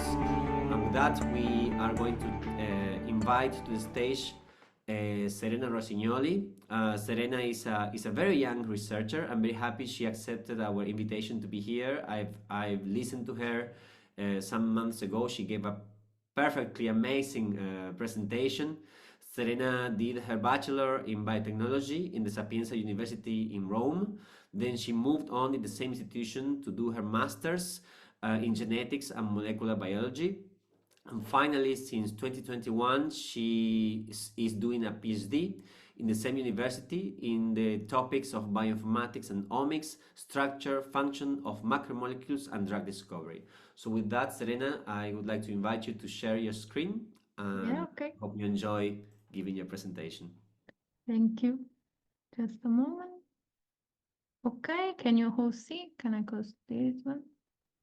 And with that, we are going to invite to the stage Serena Rossignoli. Serena is a very young researcher. I'm very happy she accepted our invitation to be here. I've listened to her some months ago. She gave a perfectly amazing presentation. Serena did her bachelor in biotechnology in the Sapienza University in Rome. Then she moved on in the same institution to do her master's in genetics and molecular biology. And finally, since 2021, she is doing a PhD in the same university in the topics of bioinformatics and omics, structure, function of macromolecules, and drug discovery. So with that, Serena, I would like to invite you to share your screen Yeah, and okay. hope you enjoy giving your presentation. Thank you. Just a moment. Okay, can you all see? Can I close this one?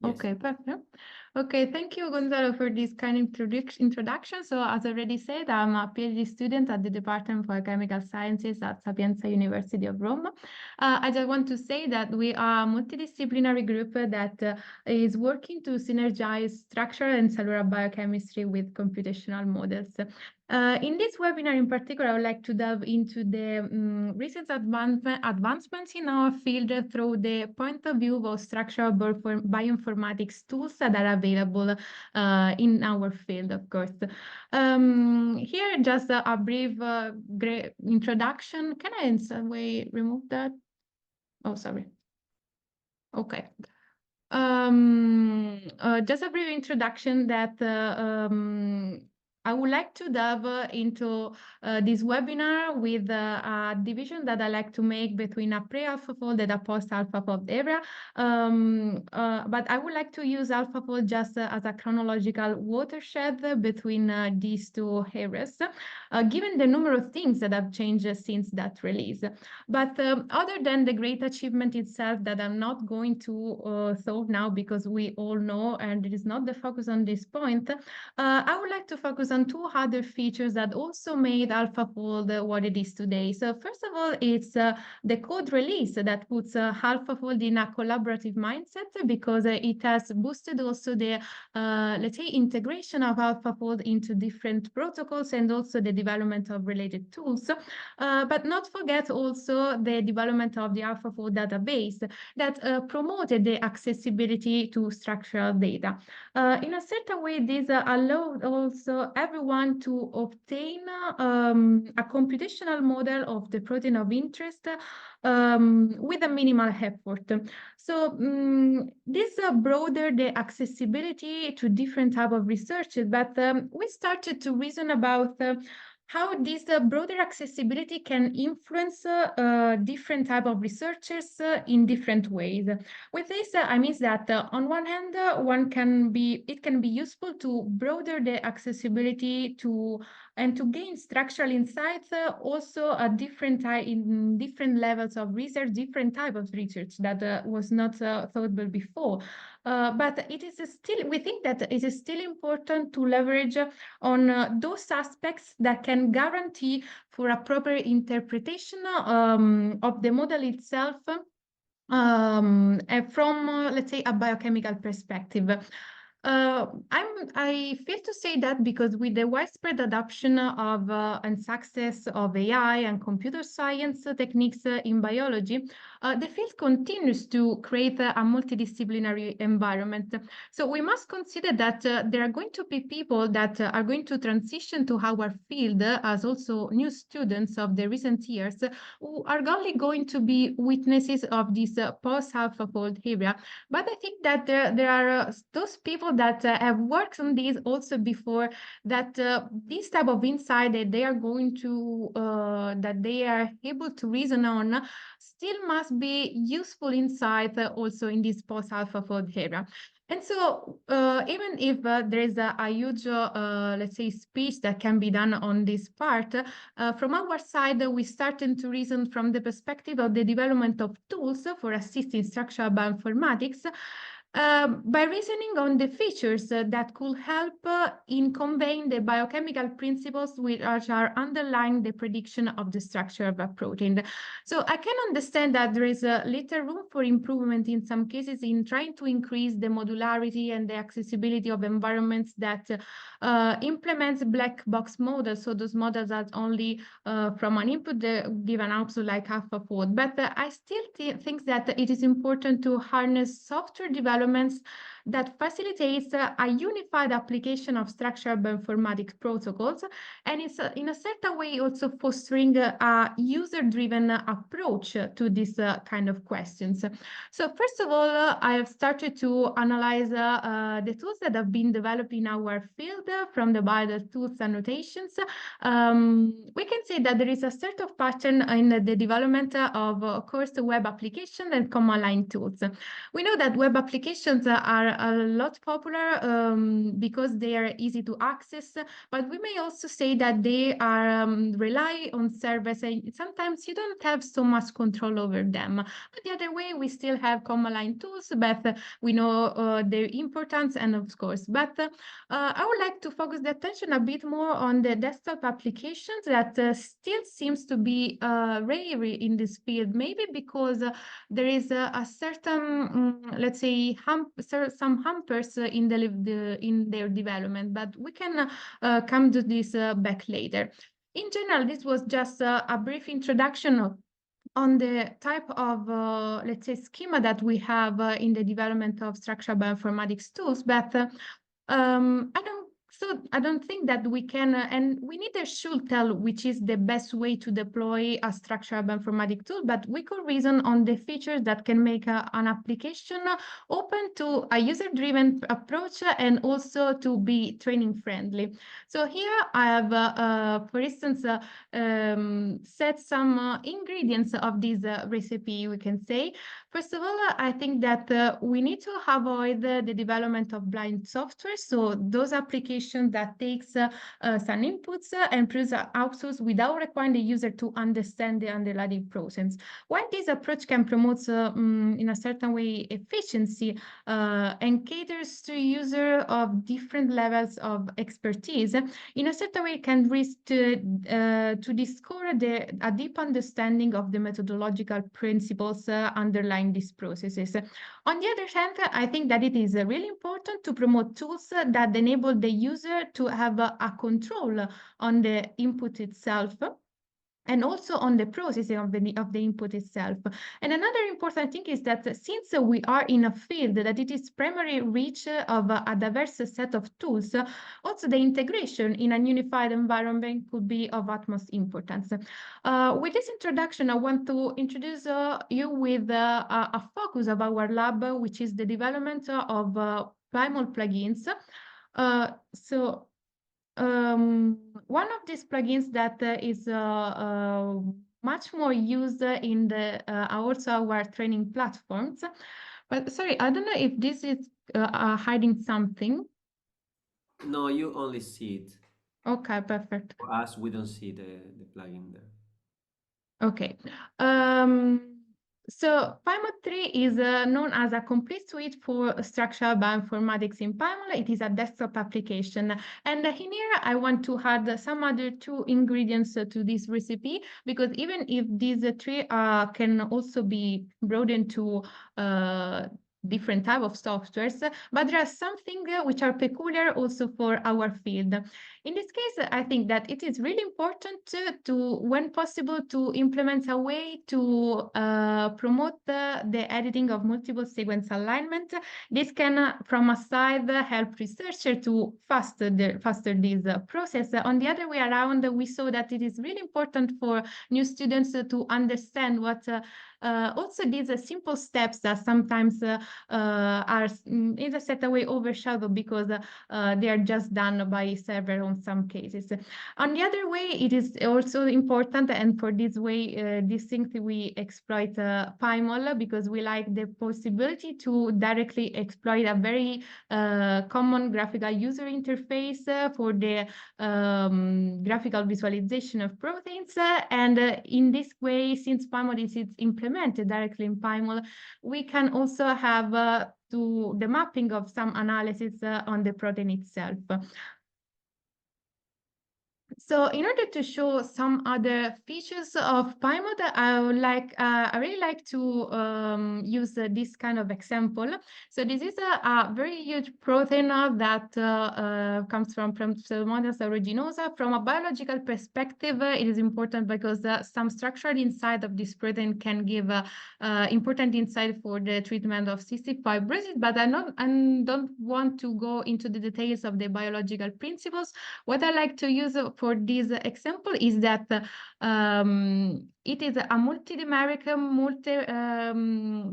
Yes. Okay, perfect. Okay, thank you, Gonzalo, for this kind introduction. So, as already said, I'm a PhD student at the Department for Chemical Sciences at Sapienza University of Rome. I just want to say that we are a multidisciplinary group that is working to synergize structural and cellular biochemistry with computational models. In this webinar in particular, I would like to delve into the recent advancements in our field through the point of view of structural bioinformatics tools that are available in our field, of course. Here, just a brief introduction. Can I in some way remove that? Oh, sorry. Okay. Just a brief introduction that I would like to delve into this webinar with a division that I like to make between a pre-AlphaFold and a post-AlphaFold area. But I would like to use AlphaFold just as a chronological watershed between these two areas, given the number of things that have changed since that release. But other than the great achievement itself that I'm not going to solve now because we all know, and it is not the focus on this point, I would like to focus on two other features that also made AlphaFold what it is today. So first of all, it's the code release that puts AlphaFold in a collaborative mindset because it has boosted also the, let's say, integration of AlphaFold into different protocols and also the development of related tools. But not forget also the development of the AlphaFold database that promoted the accessibility to structural data. In a certain way, this allowed also everyone to obtain a computational model of the protein of interest with a minimal effort. So this broadened the accessibility to different type of research, but we started to reason about how this broader accessibility can influence different type of researchers in different ways. With this, I mean that on one hand, it can be useful to broaden the accessibility to and to gain structural insights also at in different levels of research, different type of research that was not thoughtable before. But it is still, we think that it is still important to leverage on those aspects that can guarantee for a proper interpretation of the model itself from, let's say, a biochemical perspective. I feel to say that because with the widespread adoption of and success of AI and computer science techniques in biology, the field continues to create a multidisciplinary environment. So we must consider that there are going to be people that are going to transition to our field as also new students of the recent years who are only going to be witnesses of this post-AlphaFold area. But I think that there are those people that have worked on this also before, that this type of insight that they are going to, that they are able to reason on still must be useful insight also in this post-AlphaFold era. And so, even if there is a huge, let's say, speech that can be done on this part, from our side, we started to reason from the perspective of the development of tools for assisting structural bioinformatics By reasoning on the features that could help in conveying the biochemical principles which are underlying the prediction of the structure of a protein. So I can understand that there is a little room for improvement in some cases in trying to increase the modularity and the accessibility of environments that implements black box models. So those models are only from an input give an output like AlphaFold. But I still think that it is important to harness software developments that facilitates a unified application of structural bioinformatics protocols, and it's in a certain way also fostering a user-driven approach to these kind of questions. So first of all, I have started to analyze the tools that have been developed in our field from the Biodel tools annotations. We can say that there is a sort of pattern in the development of course, web applications and command line tools. We know that web applications are a lot popular because they are easy to access, but we may also say that they are rely on servers, and sometimes you don't have so much control over them. But the other way, we still have command line tools, but we know their importance, and of course, but I would like to focus the attention a bit more on the desktop applications that still seems to be rare in this field, maybe because there is a certain, let's say, some hampers in in their development, but we can come to this back later. In general, this was just a brief introduction on the type of, let's say, schema that we have in the development of structural bioinformatics tools, but I don't think that we can, and we neither should tell which is the best way to deploy a structural bioinformatics tool, but we could reason on the features that can make an application open to a user-driven approach and also to be training friendly. So here I have, for instance, set some ingredients of this recipe, we can say. First of all, I think that we need to avoid the development of blind software. So those applications that takes some inputs and produce outputs without requiring the user to understand the underlying process. While this approach can promote in a certain way efficiency and caters to user of different levels of expertise, in a certain way can risk to discourage a deep understanding of the methodological principles underlying these processes. On the other hand, I think that it is really important to promote tools that enable the user to have a control on the input itself, and also on the processing of the input itself. And another important thing is that since we are in a field that it is primarily rich of a diverse set of tools, also the integration in a unified environment could be of utmost importance. With this introduction, I want to introduce you with a focus of our lab, which is the development of PyMol plugins. One of these plugins that is much more used in the also our training platforms. But sorry, I don't know if this is hiding something. No, you only see it. Okay, perfect. For us, we don't see the plugin there. Okay. So PyMol 3 is known as a complete suite for structural bioinformatics in PyMol. It is a desktop application. And in here, I want to add some other two ingredients to this recipe, because even if these three can also be broadened to different type of softwares, but there are some things which are peculiar also for our field. In this case, I think that it is really important to, when possible, to implement a way to promote the editing of multiple sequence alignment. This can, from a side, help researcher to faster this process. On the other way around, we saw that it is really important for new students to understand what also these simple steps that sometimes are in a certain way overshadowed because they are just done by server on some cases. On the other way, it is also important, and for this way, distinctly we exploit PyMol because we like the possibility to directly exploit a very common graphical user interface for the graphical visualization of proteins. And in this way, since PyMol is implemented directly in PyMol, we can also have the mapping of some analysis on the protein itself. So in order to show some other features of PyMod, I really like to use this kind of example. So this is a very huge protein that comes from Pseudomonas aeruginosa. From a biological perspective, it is important because some structure inside of this protein can give important insight for the treatment of cystic fibrosis, but I don't want to go into the details of the biological principles. What I like to use for this example is that it is a multidimeric,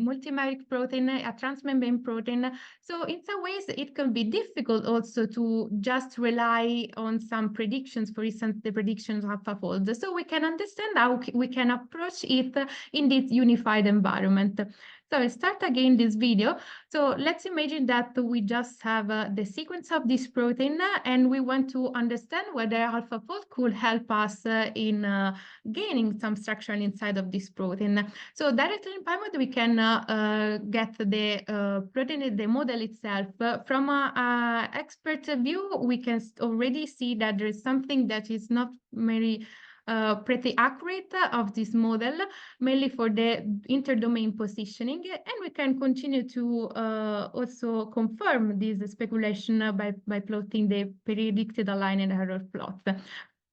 multimeric protein, a transmembrane protein. So in some ways, it can be difficult also to just rely on some predictions, for instance, the predictions of AlphaFold. So we can understand how we can approach it in this unified environment. So I'll start again this video. So let's imagine that we just have the sequence of this protein and we want to understand whether AlphaFold could help us in gaining some structure inside of this protein. So directly in PyMod, we can get the protein, the model itself. From an expert view, we can already see that there is something that is not very pretty accurate of this model, mainly for the interdomain positioning, and we can continue to also confirm this speculation by plotting the predicted aligned error plot.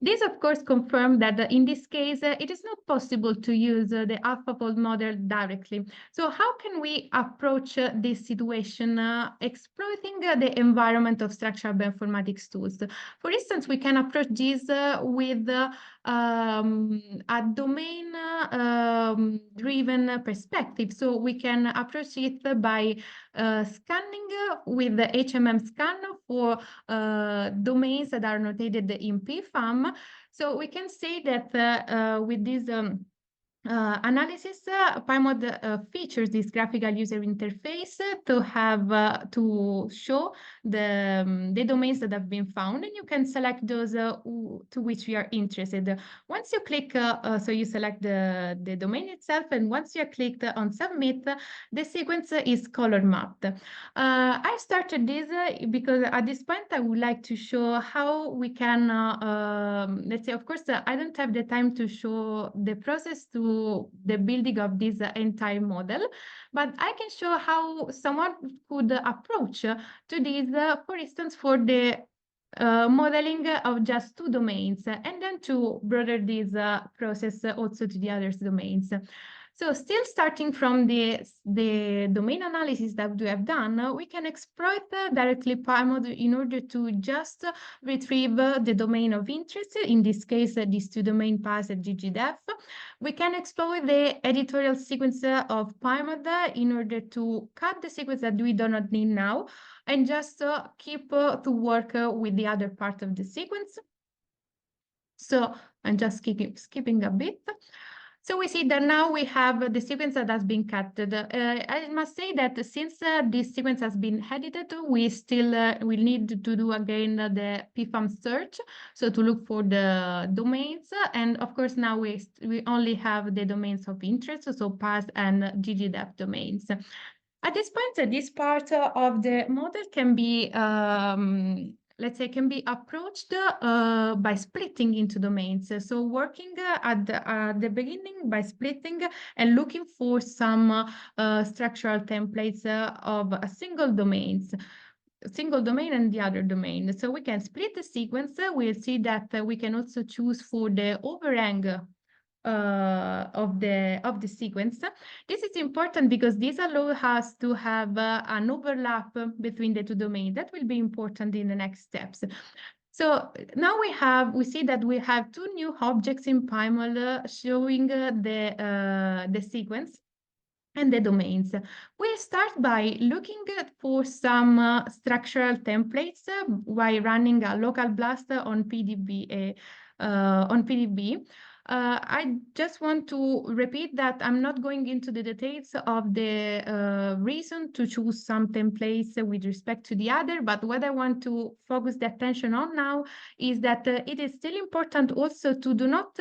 This, of course, confirmed that in this case, it is not possible to use the AlphaFold model directly. So how can we approach this situation exploiting the environment of structural bioinformatics tools? For instance, we can approach this with a domain-driven perspective. So we can approach it by scanning with the HMM scan for domains that are notated in PFAM. So we can say that with this analysis, PyMod features this graphical user interface to have to show the domains that have been found, and you can select those to which you are interested. Once you click, so you select the domain itself, and once you are clicked on submit, the sequence is color mapped. I started this because at this point I would like to show how we can, let's say, of course, I don't have the time to show the process to the building of this entire model, but I can show how someone could approach to this, for instance, for the modeling of just two domains, and then to broaden this process also to the other domains. So still starting from the domain analysis that we have done, we can exploit directly PyMod in order to just retrieve the domain of interest, in this case, these two domain paths at ggdef. We can exploit the editorial sequence of PyMod in order to cut the sequence that we do not need now, and just keep to work with the other part of the sequence. So I'm just skipping a bit. So we see that now we have the sequence that has been cut. I must say that since this sequence has been edited, we still will need to do again the PFAM search, so to look for the domains. And of course, now we only have the domains of interest, so PAS and ggdef domains. At this point, this part of the model can be let's say, can be approached by splitting into domains. So working at the beginning by splitting and looking for some structural templates of a single domain and the other domain. So we can split the sequence. We'll see that we can also choose for the overhang of the sequence. This is important because this allows us to have an overlap between the two domains. That will be important in the next steps. So now we see that we have two new objects in PyMol showing the sequence. and the domains. We start by looking for some structural templates by running a local blast on PDB. I just want to repeat that I'm not going into the details of the reason to choose some templates with respect to the other, but what I want to focus the attention on now is that it is still important also to do not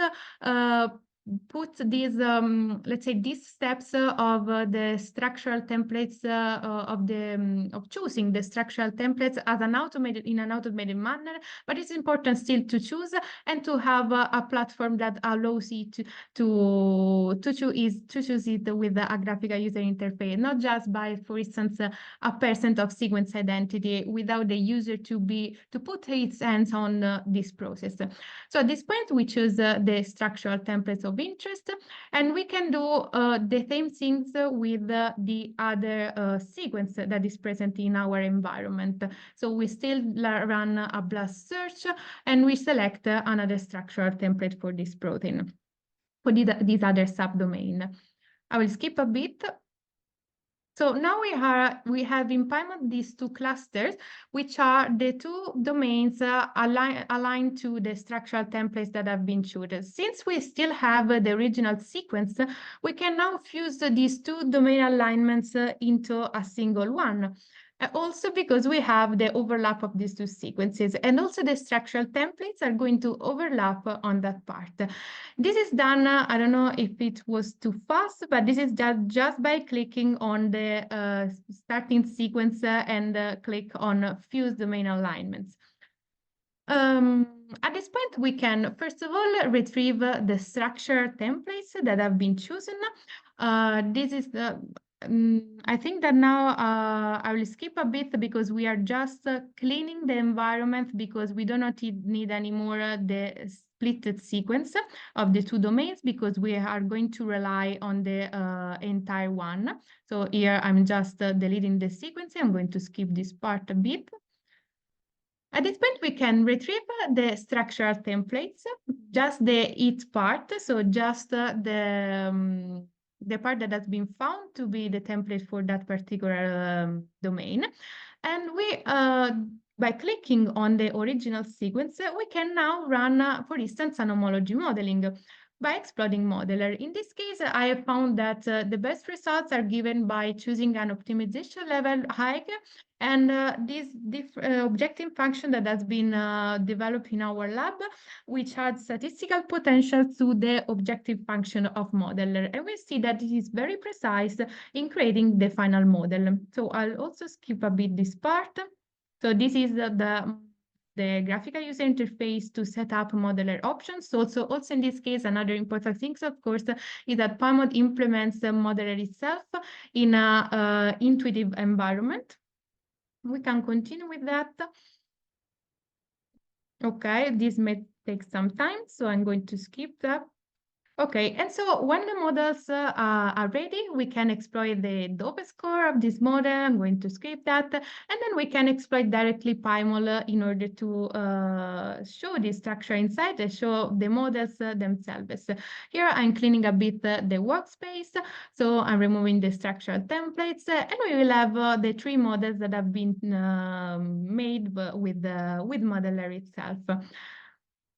put these, let's say, these steps of the structural templates of choosing the structural templates as an automated manner, but it's important still to choose and to have a platform that allows you to choose it with a graphical user interface, not just by, for instance, a percent of sequence identity without the user to put its hands on this process. So at this point, we choose the structural templates of interest, and we can do the same things with the other sequence that is present in our environment. So we still run a blast search, and we select another structural template for this protein, for this other subdomain. I will skip a bit. So now we have in PyMod these two clusters, which are the two domains aligned to the structural templates that have been chosen. Since we still have the original sequence, we can now fuse these two domain alignments into a single one. Also because we have the overlap of these two sequences, and also the structural templates are going to overlap on that part. This is done, I don't know if it was too fast, but this is just by clicking on the starting sequence and click on fuse domain alignments. At this point, we can, first of all, retrieve the structure templates that have been chosen. This is the I think that now I will skip a bit because we are just cleaning the environment, because we do not need anymore the splitted sequence of the two domains, because we are going to rely on the entire one. So here I'm just deleting the sequence. I'm going to skip this part a bit. At this point, we can retrieve the structural templates, just the it part, so just the part that has been found to be the template for that particular domain. And we, by clicking on the original sequence, we can now run, for instance, an homology modeling by exploiting Modeler. In this case, I have found that the best results are given by choosing an optimization level high, and this objective function that has been developed in our lab, which adds statistical potential to the objective function of Modeler. And we see that it is very precise in creating the final model. So I'll also skip a bit this part. So this is the graphical user interface to set up modeler options. Also in this case, another important thing, of course, is that PyMod implements the modeler itself in an intuitive environment. We can continue with that. Okay, this may take some time, so I'm going to skip that. Okay, and so when the models are ready, we can exploit the DOPE score of this model. I'm going to skip that. And then we can exploit directly PyMol in order to show the structure inside and show the models themselves. Here I'm cleaning a bit the workspace. So I'm removing the structural templates, and we will have the three models that have been made with Modeler itself.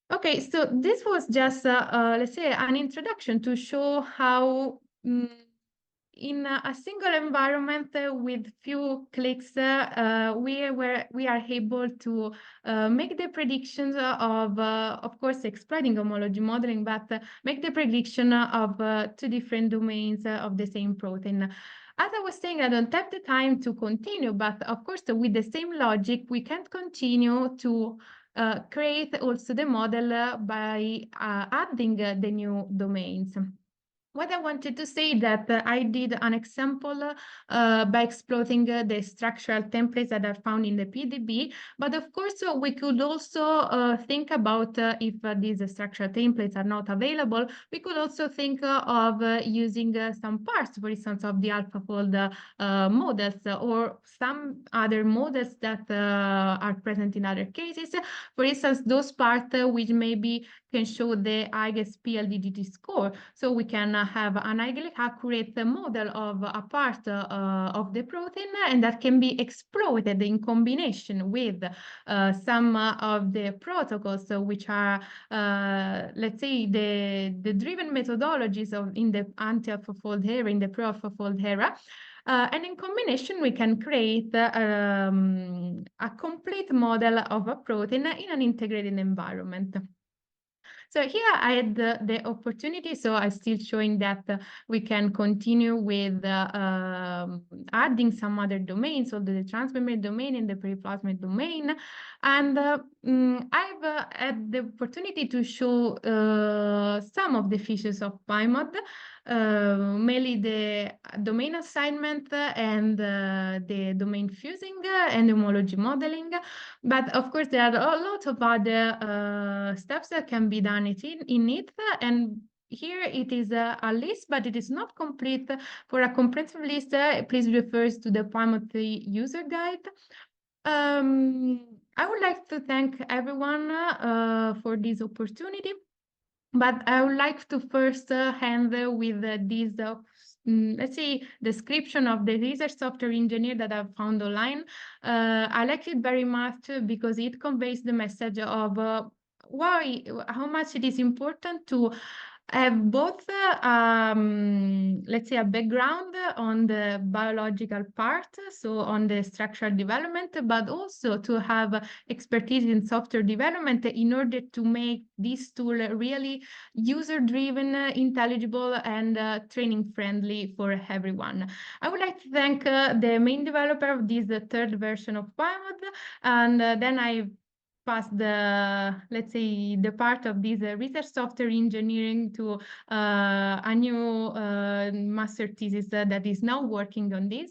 Okay, so this was just, let's say, an introduction to show how in a single environment with few clicks, we are able to make the predictions of course, exploiting homology modeling, but make the prediction of two different domains of the same protein. As I was saying, I don't have the time to continue, but of course, with the same logic, we can continue to create also the model by adding the new domains. What I wanted to say that I did an example by exploiting the structural templates that are found in the PDB, but of course we could also think about if these structural templates are not available, we could also think of using some parts, for instance, of the AlphaFold models or some other models that are present in other cases. For instance, those parts which may be can show the highest PLDDT score. So we can have an highly accurate model of a part of the protein, and that can be exploited in combination with some of the protocols, which are, let's say, the driven methodologies in the anti-AlphaFold era, in the pre-AlphaFold era. And in combination, we can create a complete model of a protein in an integrated environment. So here I had the opportunity, so I'm still showing that we can continue with adding some other domains, so the transmembrane domain and the periplasmid domain. And I've had the opportunity to show some of the features of PyMod, mainly the domain assignment and the domain fusing and homology modeling. But of course, there are a lot of other steps that can be done in it. And here it is a list, but it is not complete. For a comprehensive list, please refer to the PyMod 3 user guide. I would like to thank everyone for this opportunity. But I would like to first handle with this, let's say, description of the research software engineer that I've found online. I like it very much because it conveys the message of how much it is important to have both, let's say, a background on the biological part, so on the structural development, but also to have expertise in software development in order to make this tool really user-driven, intelligible, and training-friendly for everyone. I would like to thank the main developer of this third version of PyMod, and then I pass the, let's say, the part of this research software engineering to a new master thesis that is now working on this,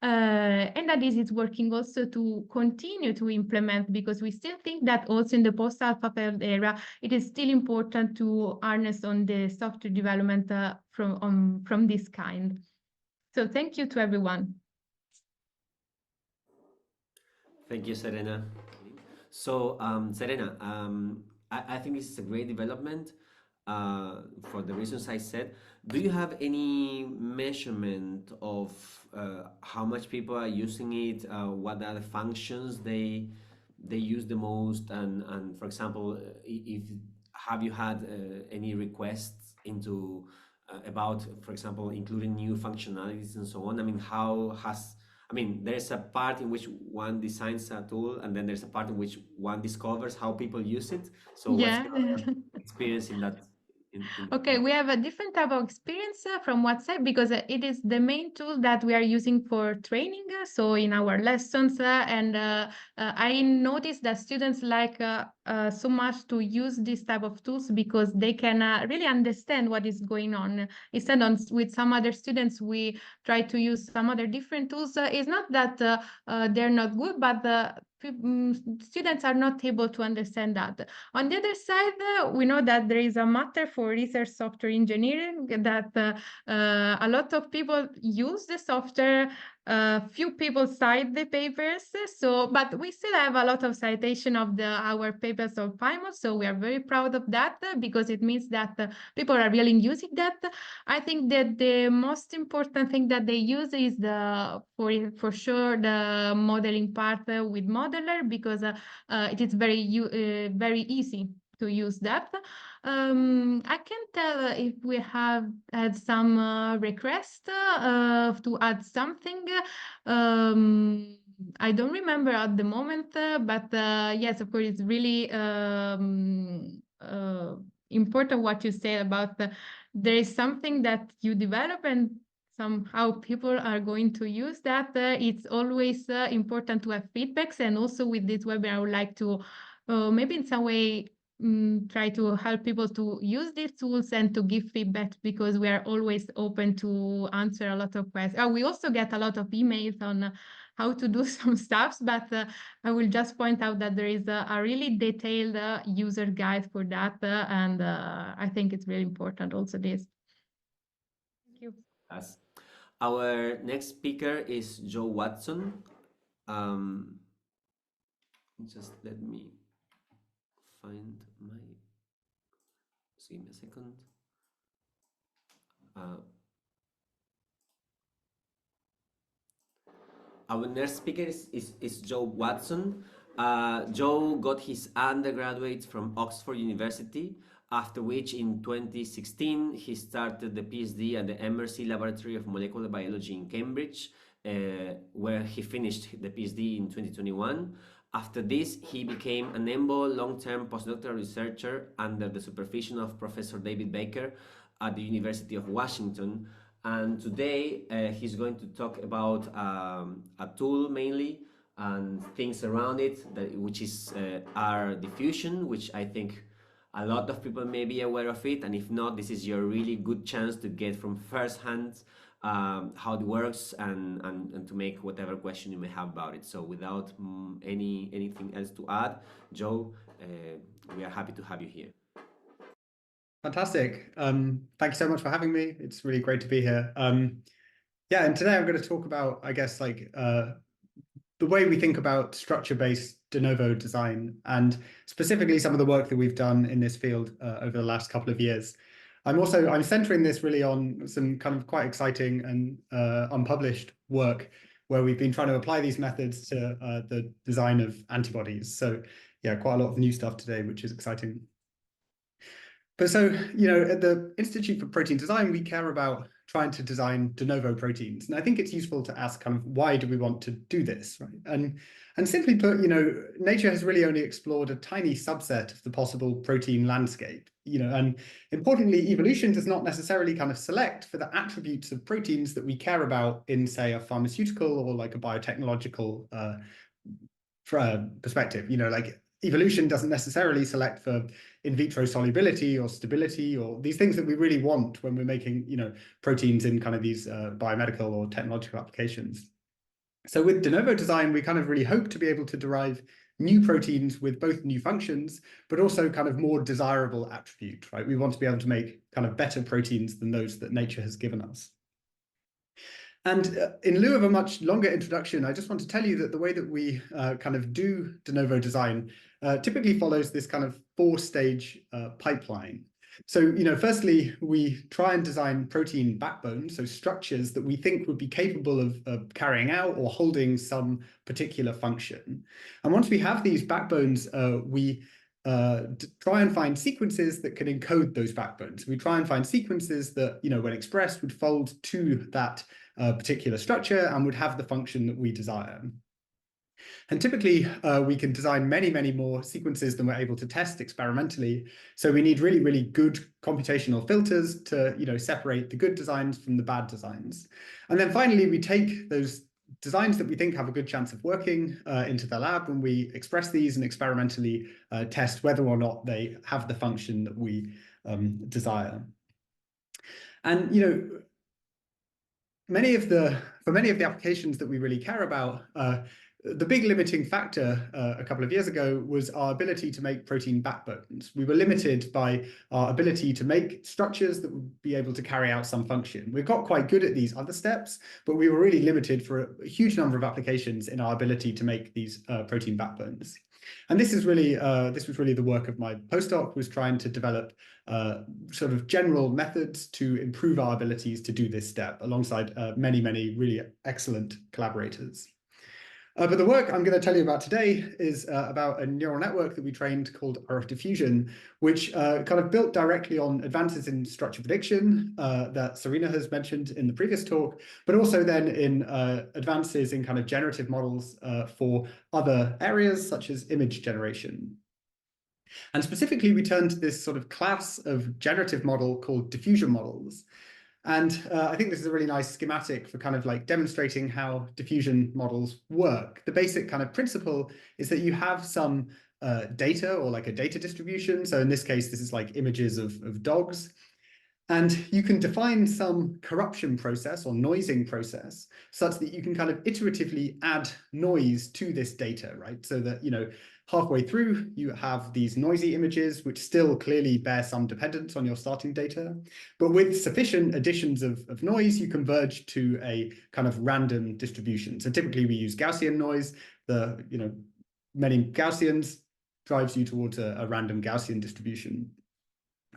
and that is working also to continue to implement, because we still think that also in the post-AlphaFold era, it is still important to harness on the software development from this kind. So thank you to everyone. Thank you, Serena. So, Serena, I think this is a great development for the reasons I said. Do you have any measurement of how much people are using it? What are the functions they use the most? And for example, if have you had any requests into about, for example, including new functionalities and so on? I mean, I mean, there's a part in which one designs a tool, and then there's a part in which one discovers how people use it. So what's Yeah. your experience in that? Okay, we have a different type of experience from WhatsApp, because it is the main tool that we are using for training. So in our lessons, and I noticed that students like so much to use this type of tools because they can really understand what is going on. Instead, with some other students, we try to use some other different tools. It's not that they're not good, but students are not able to understand that. On the other side, we know that there is a matter for research software engineering, that a lot of people use the software, few people cite the papers. So, but we still have a lot of citation of our papers of PyMod, so we are very proud of that because it means that people are really using that. I think that the most important thing that they use is for sure the modeling part with Modeler, because it is very easy to use that. I can tell if we have had some requests to add something. I don't remember at the moment, but yes, of course, it's really important what you say about there is something that you develop and somehow people are going to use that. It's always important to have feedbacks, and also with this webinar, I would like to maybe in some way try to help people to use these tools and to give feedback, because we are always open to answer a lot of questions. We also get a lot of emails on how to do some stuff, but I will just point out that there is a really detailed user guide for that, and I think it's really important also this. Thank you. Yes. Our next speaker is Joe Watson. Um, just let me find my Just give me a second. Our next speaker is Joe Watson. Joe got his undergraduate from Oxford University, after which in 2016 he started the PhD at the Emersey Laboratory of Molecular Biology in Cambridge, where he finished the PhD in 2021. After this, he became an EMBO long-term postdoctoral researcher under the supervision of Professor David Baker at the University of Washington. And today he's going to talk about a tool mainly and things around it, which is R diffusion, which I think a lot of people may be aware of it. And if not, this is your really good chance to get from first hand how it works and to make whatever question you may have about it. So without anything else to add, Joe, we are happy to have you here. Fantastic. Thank you so much for having me. It's really great to be here. Yeah, and today I'm going to talk about, I guess, like the way we think about structure-based de novo design, and specifically some of the work that we've done in this field over the last couple of years. I'm centering this really on some kind of quite exciting and unpublished work where we've been trying to apply these methods to the design of antibodies. So yeah, quite a lot of new stuff today, which is exciting. But so, you know, at the Institute for Protein Design, we care about trying to design de novo proteins. And I think it's useful to ask kind of why do we want to do this, right? And simply put, you know, nature has really only explored a tiny subset of the possible protein landscape, you know, and importantly, evolution does not necessarily kind of select for the attributes of proteins that we care about in, say, a pharmaceutical or like a biotechnological perspective, you know, like evolution doesn't necessarily select for in vitro solubility or stability or these things that we really want when we're making, you know, proteins in kind of these biomedical or technological applications. So with de novo design, we kind of really hope to be able to derive new proteins with both new functions, but also kind of more desirable attributes, right? We want to be able to make kind of better proteins than those that nature has given us. And in lieu of a much longer introduction, I just want to tell you that the way that we kind of do de novo design typically follows this kind of four-stage pipeline. So, you know, firstly, we try and design protein backbones, so structures that we think would be capable of carrying out or holding some particular function. And once we have these backbones, we try and find sequences that can encode those backbones. We try and find sequences that, you know, when expressed would fold to that particular structure and would have the function that we desire. And typically, we can design many, many more sequences than we're able to test experimentally. So we need really, really good computational filters to, you know, separate the good designs from the bad designs. And then finally, we take those designs that we think have a good chance of working into the lab, and we express these and experimentally test whether or not they have the function that we desire. And, you know, for many of the applications that we really care about, the big limiting factor a couple of years ago was our ability to make protein backbones. We were limited by our ability to make structures that would be able to carry out some function. We got quite good at these other steps, but we were really limited for a huge number of applications in our ability to make these protein backbones. And this was really the work of my postdoc, was trying to develop sort of general methods to improve our abilities to do this step alongside many, many really excellent collaborators. But the work I'm going to tell you about today is about a neural network that we trained called R diffusion, which kind of built directly on advances in structure prediction that Serena has mentioned in the previous talk, but also then in advances in kind of generative models for other areas such as image generation. And specifically, we turned to this sort of class of generative model called diffusion models. And I think this is a really nice schematic for kind of like demonstrating how diffusion models work. The basic kind of principle is that you have some data or like a data distribution. So in this case, this is like images of dogs. And you can define some corruption process or noising process such that you can kind of iteratively add noise to this data, right? So that, you know, halfway through, you have these noisy images, which still clearly bear some dependence on your starting data. But with sufficient additions of noise, you converge to a kind of random distribution. So typically we use Gaussian noise. Many Gaussians drives you towards a random Gaussian distribution.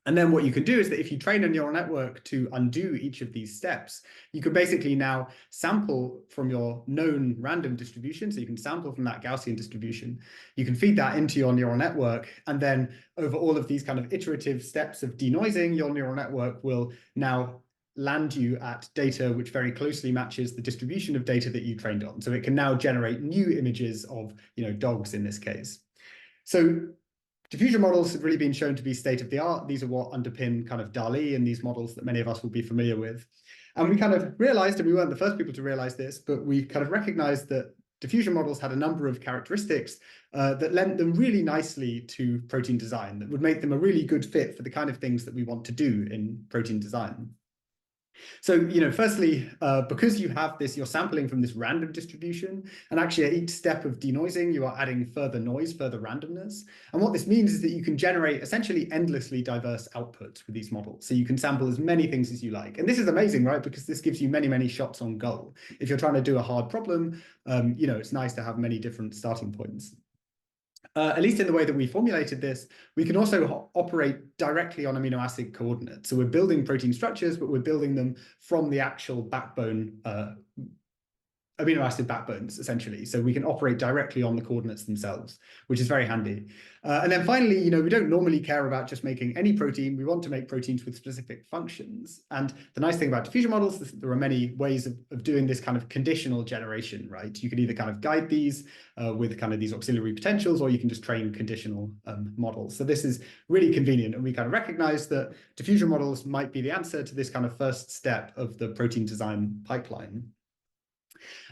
And then what you can do is that if you train a neural network to undo each of these steps, you can basically now sample from your known random distribution. So you can sample from that Gaussian distribution. You can feed that into your neural network. And then over all of these kind of iterative steps of denoising, your neural network will now land you at data which very closely matches the distribution of data that you trained on. So it can now generate new images of, dogs in this case. So diffusion models have really been shown to be state of the art. These are what underpin kind of DALL-E and these models that many of us will be familiar with. And we kind of realized, and we weren't the first people to realize this, but we kind of recognized that diffusion models had a number of characteristics that lent them really nicely to protein design, that would make them a really good fit for the kind of things that we want to do in protein design. So, firstly, because you have this, you're sampling from this random distribution, and actually at each step of denoising, you are adding further noise, further randomness. And what this means is that you can generate essentially endlessly diverse outputs with these models. So you can sample as many things as you like. And this is amazing, right? Because this gives you many, many shots on goal. If you're trying to do a hard problem, it's nice to have many different starting points. At least in the way that we formulated this, we can also operate directly on amino acid coordinates. So we're building protein structures, but we're building them from the actual backbone, amino acid backbones, essentially. So we can operate directly on the coordinates themselves, which is very handy. And then finally, we don't normally care about just making any protein. We want to make proteins with specific functions. And the nice thing about diffusion models is that there are many ways of doing this kind of conditional generation, right? You can either kind of guide these with kind of these auxiliary potentials, or you can just train conditional models. So this is really convenient. And we kind of recognize that diffusion models might be the answer to this kind of first step of the protein design pipeline.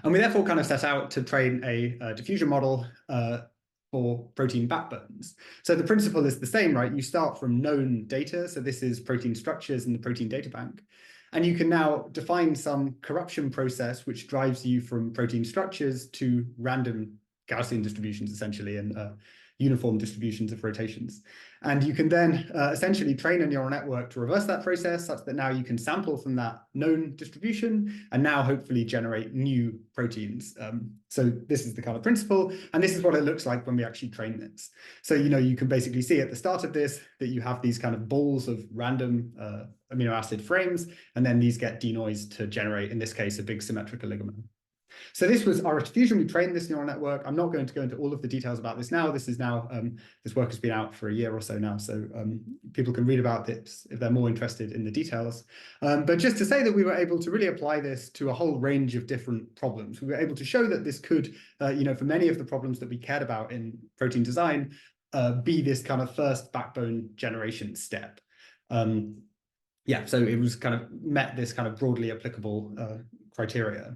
And we therefore kind of set out to train a diffusion model for protein backbones. So the principle is the same, right? You start from known data. So this is protein structures in the protein data bank. And you can now define some corruption process which drives you from protein structures to random Gaussian distributions, essentially, and uniform distributions of rotations. And you can then essentially train a neural network to reverse that process such that now you can sample from that known distribution and now hopefully generate new proteins. So this is the kind of principle, and this is what it looks like when we actually train this. So, you can basically see at the start of this that you have these kind of balls of random amino acid frames, and then these get denoised to generate, in this case, a big symmetric oligomer. So this was our diffusion. We trained this neural network. I'm not going to go into all of the details about this now. This is now, this work has been out for a year or so now, so people can read about this if they're more interested in the details. But just to say that we were able to really apply this to a whole range of different problems. We were able to show that this could, for many of the problems that we cared about in protein design, be this kind of first backbone generation step. So it was kind of met this kind of broadly applicable criteria.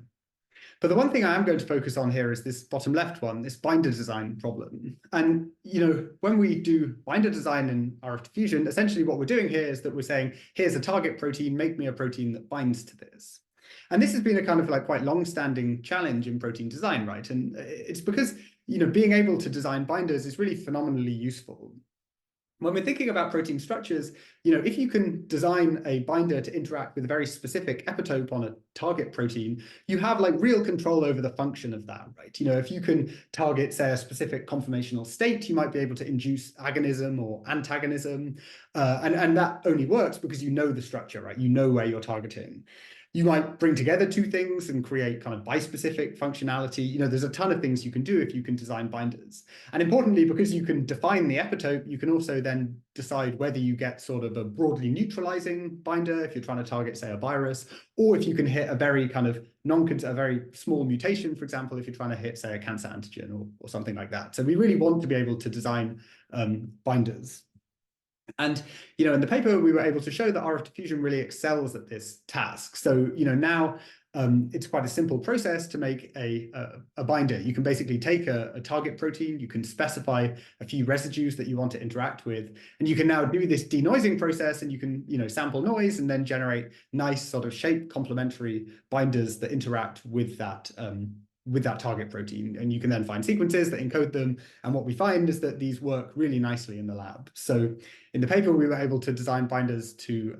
But the one thing I am going to focus on here is this bottom left one, this binder design problem. And, when we do binder design in RF diffusion, essentially what we're doing here is that we're saying, here's a target protein, make me a protein that binds to this. And this has been a kind of like quite long-standing challenge in protein design, right? And it's because, being able to design binders is really phenomenally useful. When we're thinking about protein structures, if you can design a binder to interact with a very specific epitope on a target protein, you have like real control over the function of that, right? If you can target, say, a specific conformational state, you might be able to induce agonism or antagonism. And that only works because you know the structure, right? You know where you're targeting. You might bring together two things and create kind of bispecific functionality. There's a ton of things you can do if you can design binders. And importantly, because you can define the epitope, you can also then decide whether you get sort of a broadly neutralizing binder if you're trying to target, say, a virus, or if you can hit a very kind of a very small mutation, for example, if you're trying to hit, say, a cancer antigen or something like that. So we really want to be able to design binders. And, in the paper, we were able to show that RF diffusion really excels at this task. So, now it's quite a simple process to make a binder. You can basically take a target protein, you can specify a few residues that you want to interact with, and you can now do this denoising process, and you can, sample noise and then generate nice sort of shape complementary binders that interact with that target protein, and you can then find sequences that encode them. And what we find is that these work really nicely in the lab. So in the paper, we were able to design binders to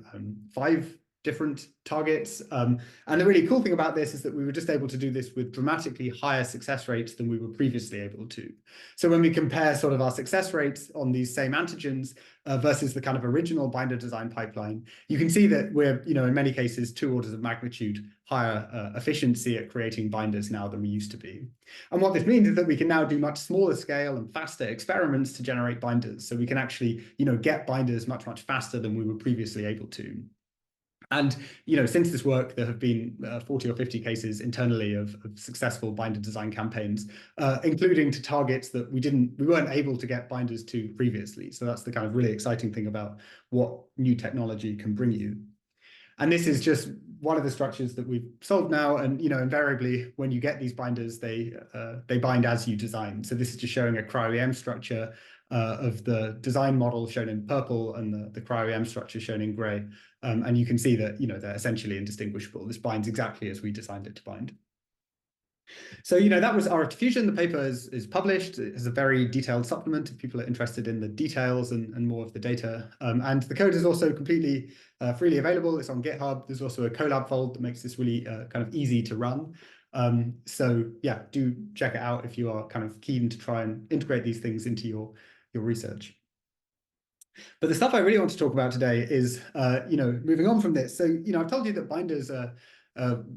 5 different targets. And the really cool thing about this is that we were just able to do this with dramatically higher success rates than we were previously able to. So when we compare sort of our success rates on these same antigens versus the kind of original binder design pipeline, you can see that we're, in many cases, 2 orders of magnitude higher efficiency at creating binders now than we used to be. And what this means is that we can now do much smaller scale and faster experiments to generate binders. So we can actually, get binders much, much faster than we were previously able to. And, since this work, there have been 40 or 50 cases internally of successful binder design campaigns, including to targets that we weren't able to get binders to previously. So that's the kind of really exciting thing about what new technology can bring you. And this is just one of the structures that we've solved now. And, invariably, when you get these binders, they bind as you design. So this is just showing a cryo-EM structure of the design model shown in purple and the cryo-EM structure shown in gray. And you can see that, they're essentially indistinguishable. This binds exactly as we designed it to bind. So, that was RF diffusion. The paper is published. It has a very detailed supplement if people are interested in the details and more of the data. And the code is also completely freely available. It's on GitHub. There's also a Colab fold that makes this really kind of easy to run. So yeah, do check it out if you are kind of keen to try and integrate these things into your research. But the stuff I really want to talk about today is, moving on from this. So, I've told you that binders are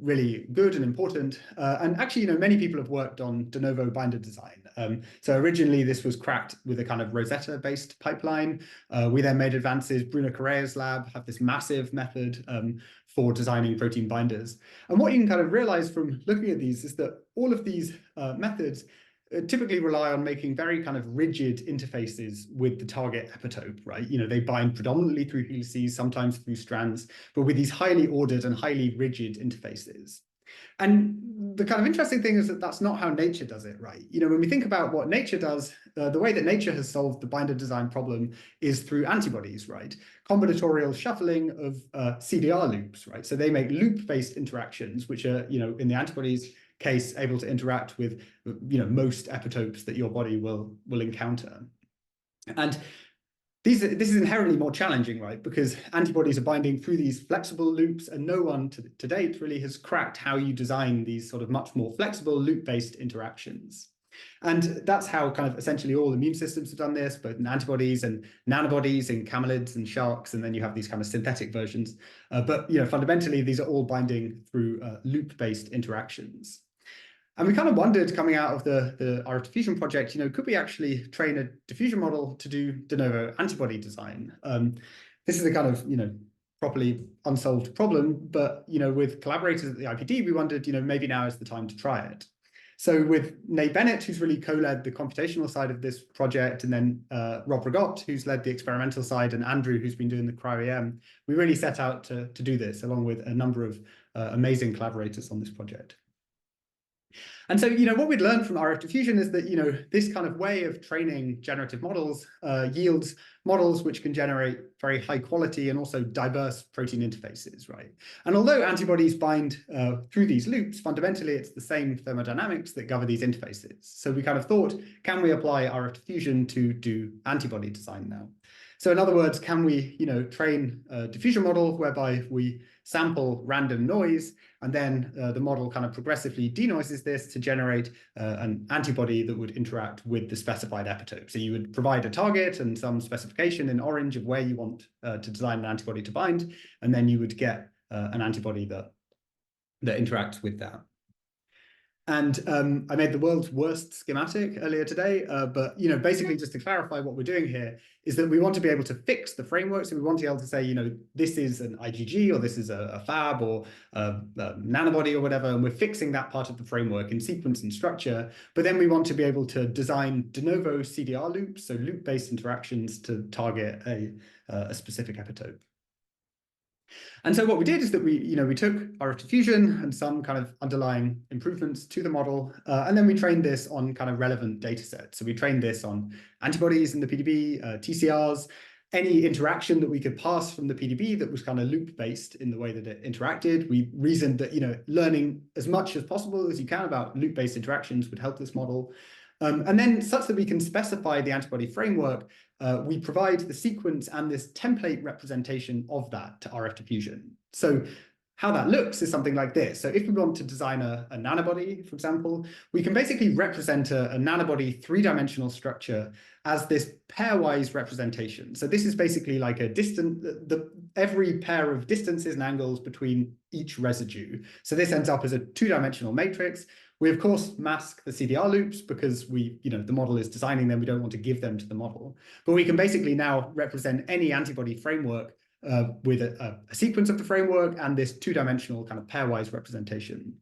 really good and important. And actually, many people have worked on de novo binder design. So originally, this was cracked with a kind of Rosetta-based pipeline. We then made advances. Bruno Correa's lab have this massive method for designing protein binders. And what you can kind of realize from looking at these is that all of these methods typically rely on making very kind of rigid interfaces with the target epitope, right? They bind predominantly through helices, sometimes through strands, but with these highly ordered and highly rigid interfaces. And the kind of interesting thing is that that's not how nature does it, right? When we think about what nature does, the way that nature has solved the binder design problem is through antibodies, right? Combinatorial shuffling of CDR loops, right? So they make loop-based interactions, which are, in the antibodies case, able to interact with, most epitopes that your body will encounter. And this is inherently more challenging, right? Because antibodies are binding through these flexible loops, and no one to date really has cracked how you design these sort of much more flexible loop-based interactions. And that's how kind of essentially all immune systems have done this, both in antibodies and nanobodies in camelids and sharks, and then you have these kind of synthetic versions. But fundamentally, these are all binding through loop-based interactions. And we kind of wondered, coming out of the RF diffusion project, could we actually train a diffusion model to do de novo antibody design? This is a kind of, properly unsolved problem, but, with collaborators at the IPD, we wondered, maybe now is the time to try it. So with Nate Bennett, who's really co-led the computational side of this project, and then Rob Rigot, who's led the experimental side, and Andrew, who's been doing the cryo-EM, we really set out to do this, along with a number of amazing collaborators on this project. And so, what we'd learned from RF diffusion is that, this kind of way of training generative models yields models which can generate very high quality and also diverse protein interfaces, right? And although antibodies bind through these loops, fundamentally, it's the same thermodynamics that govern these interfaces. So we kind of thought, can we apply RF diffusion to do antibody design now? So in other words, can we, train a diffusion model whereby we sample random noise, and then the model kind of progressively denoises this to generate an antibody that would interact with the specified epitope. So you would provide a target and some specification in orange of where you want to design an antibody to bind, and then you would get an antibody that interacts with that. And I made the world's worst schematic earlier today, but basically just to clarify what we're doing here is that we want to be able to fix the framework. So we want to be able to say, this is an IgG, or this is a Fab, or a nanobody, or whatever, and we're fixing that part of the framework in sequence and structure. But then we want to be able to design de novo CDR loops, so loop-based interactions to target a specific epitope. And so what we did is that we took RF diffusion and some kind of underlying improvements to the model, and then we trained this on kind of relevant data sets. So we trained this on antibodies in the PDB, TCRs, any interaction that we could pass from the PDB that was kind of loop-based in the way that it interacted. We reasoned that, learning as much as possible as you can about loop-based interactions would help this model. And then such that we can specify the antibody framework, we provide the sequence and this template representation of that to RF diffusion. So how that looks is something like this. So if we want to design a nanobody, for example, we can basically represent a nanobody three-dimensional structure as this pairwise representation. So this is basically like a every pair of distances and angles between each residue. So this ends up as a two-dimensional matrix. We of course mask the CDR loops because the model is designing them. We don't want to give them to the model, but we can basically now represent any antibody framework with a sequence of the framework and this two-dimensional kind of pairwise representation.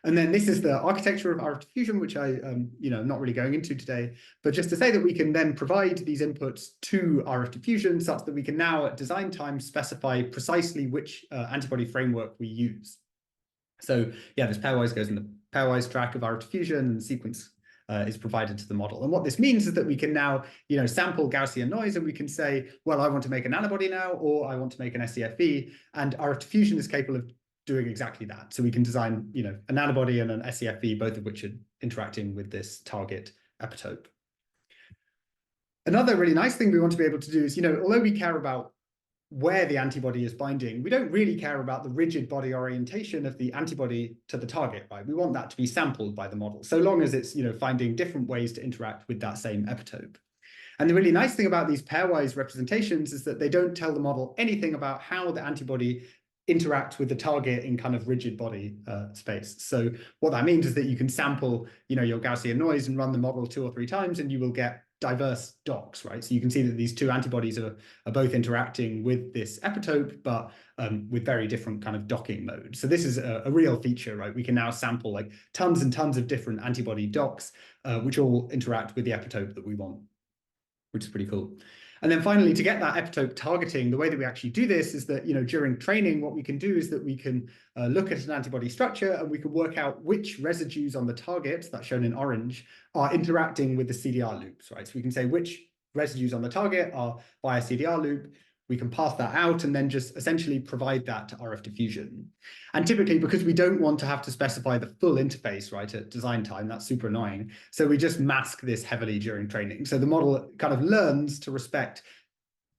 And then this is the architecture of RF diffusion, which I'm not really going into today, but just to say that we can then provide these inputs to RF diffusion such that we can now at design time specify precisely which antibody framework we use. So yeah, this pairwise goes in the pairwise track of RF diffusion, and the sequence is provided to the model. And what this means is that we can now, sample Gaussian noise, and we can say, well, I want to make a nanobody now, or I want to make an SCFE, and RF diffusion is capable of doing exactly that. So we can design, a nanobody and an SCFE, both of which are interacting with this target epitope. Another really nice thing we want to be able to do is, although we care about where the antibody is binding, we don't really care about the rigid body orientation of the antibody to the target, right? We want that to be sampled by the model, so long as it's, finding different ways to interact with that same epitope. And the really nice thing about these pairwise representations is that they don't tell the model anything about how the antibody interacts with the target in kind of rigid body space. So what that means is that you can sample, your Gaussian noise and run the model 2 or 3 times, and you will get diverse docks, right? So you can see that these two antibodies are both interacting with this epitope, but with very different kind of docking modes. So this is a real feature, right? We can now sample like tons and tons of different antibody docks, which all interact with the epitope that we want, which is pretty cool. And then finally, to get that epitope targeting, the way that we actually do this is that, during training, what we can do is that we can look at an antibody structure, and we can work out which residues on the target, that's shown in orange, are interacting with the CDR loops, right? So we can say which residues on the target are via CDR loop. We can pass that out and then just essentially provide that to RF diffusion. And typically, because we don't want to have to specify the full interface, right, at design time, that's super annoying. So we just mask this heavily during training. So the model kind of learns to respect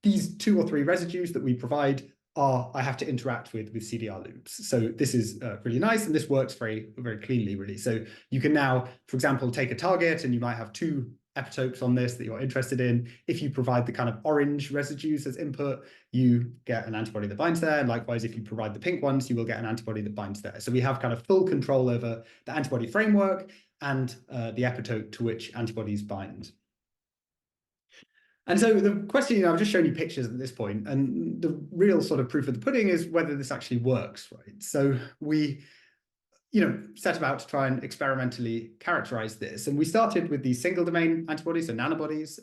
these 2 or 3 residues that we provide I have to interact with CDR loops. So this is really nice, and this works very, very cleanly, really. So you can now, for example, take a target, and you might have 2 epitopes on this that you're interested in. If you provide the kind of orange residues as input, you get an antibody that binds there. And likewise, if you provide the pink ones, you will get an antibody that binds there. So we have kind of full control over the antibody framework and the epitope to which antibodies bind. And so the question, I've just shown you pictures at this point, and the real sort of proof of the pudding is whether this actually works, right? So we set about to try and experimentally characterize this. And we started with these single domain antibodies, so nanobodies,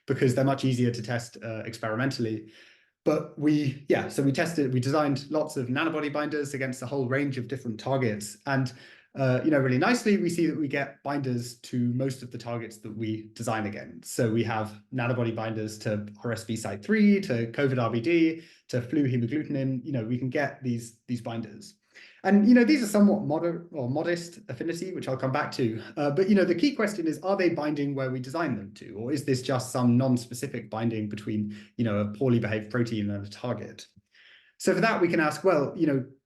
because they're much easier to test experimentally. But we designed lots of nanobody binders against a whole range of different targets. And really nicely, we see that we get binders to most of the targets that we design against. So we have nanobody binders to RSV site 3, to COVID RBD, to flu hemagglutinin. We can get these binders. And, these are somewhat modest affinity, which I'll come back to. But, the key question is, are they binding where we design them to? Or is this just some non-specific binding between, a poorly behaved protein and a target? So for that, we can ask, well,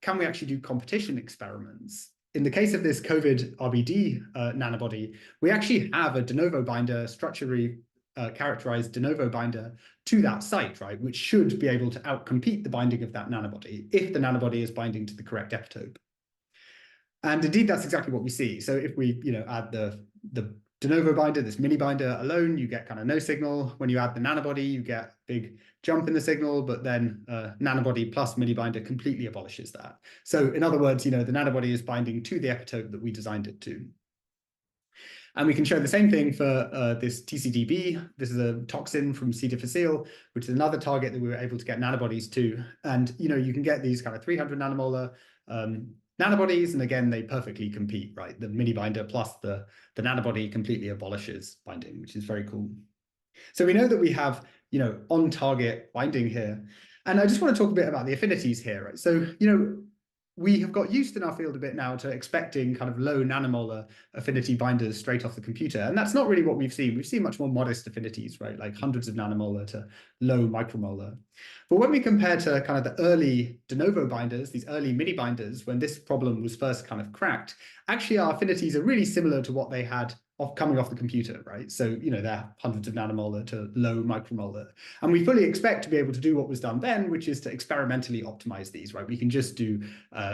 can we actually do competition experiments? In the case of this COVID RBD nanobody, we actually have a de novo binder, structurally characterized de novo binder to that site, right, which should be able to outcompete the binding of that nanobody if the nanobody is binding to the correct epitope. And indeed, that's exactly what we see. So if we, add the de novo binder, this mini binder alone, you get kind of no signal. When you add the nanobody, you get a big jump in the signal, but then nanobody plus mini binder completely abolishes that. So in other words, the nanobody is binding to the epitope that we designed it to. And we can show the same thing for this TCDB. This is a toxin from C. difficile, which is another target that we were able to get nanobodies to. And, you can get these kind of 300 nanomolar nanobodies. And again, they perfectly compete, right? The mini binder plus the nanobody completely abolishes binding, which is very cool. So we know that we have, on target binding here. And I just want to talk a bit about the affinities here, right? So, we have got used in our field a bit now to expecting kind of low nanomolar affinity binders straight off the computer. And that's not really what we've seen. We've seen much more modest affinities, right? Like hundreds of nanomolar to low micromolar. But when we compare to kind of the early de novo binders, these early mini binders, when this problem was first kind of cracked, actually our affinities are really similar to what they had coming off the computer, right? So, you know, they're hundreds of nanomolar to low micromolar. And we fully expect to be able to do what was done then, which is to experimentally optimize these, right? We can just do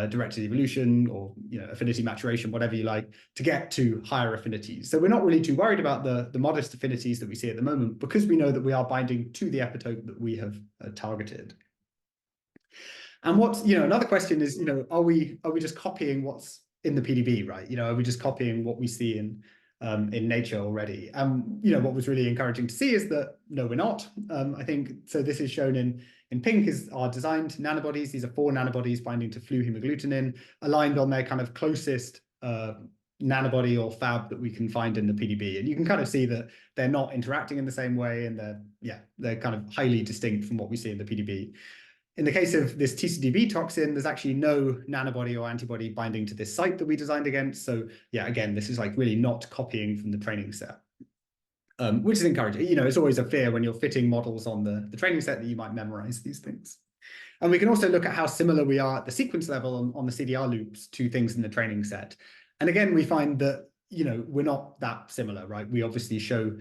directed evolution or, you know, affinity maturation, whatever you like, to get to higher affinities. So we're not really too worried about the modest affinities that we see at the moment, because we know that we are binding to the epitope that we have targeted. And what's, you know, another question is, you know, are we just copying what's in the PDB, right? You know, are we just copying what we see in nature already? You know, what was really encouraging to see is that no, we're not. I think so. This is shown in pink is our designed nanobodies. These are 4 nanobodies binding to flu hemagglutinin, aligned on their kind of closest nanobody or Fab that we can find in the PDB. And you can kind of see that they're not interacting in the same way, and they're kind of highly distinct from what we see in the PDB. In the case of this TCDB toxin, there's actually no nanobody or antibody binding to this site that we designed against. So yeah, again, this is like really not copying from the training set, which is encouraging. You know, it's always a fear when you're fitting models on the training set that you might memorize these things. And we can also look at how similar we are at the sequence level on the CDR loops to things in the training set. And again, we find that, you know, we're not that similar, right? We obviously show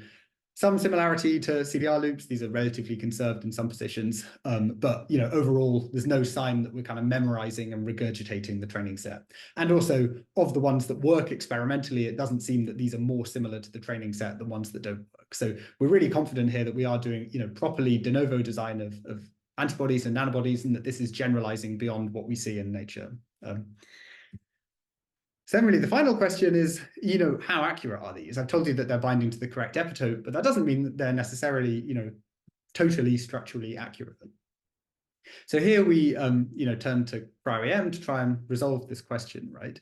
some similarity to CDR loops. These are relatively conserved in some positions, but you know, overall, there's no sign that we're kind of memorizing and regurgitating the training set. And also, of the ones that work experimentally, it doesn't seem that these are more similar to the training set than ones that don't work. So we're really confident here that we are doing, you know, properly de novo design of antibodies and nanobodies, and that this is generalizing beyond what we see in nature. So then really the final question is, you know, how accurate are these? I've told you that they're binding to the correct epitope, but that doesn't mean that they're necessarily, you know, totally structurally accurate. So here we, you know, turn to cryo-EM to try and resolve this question, right?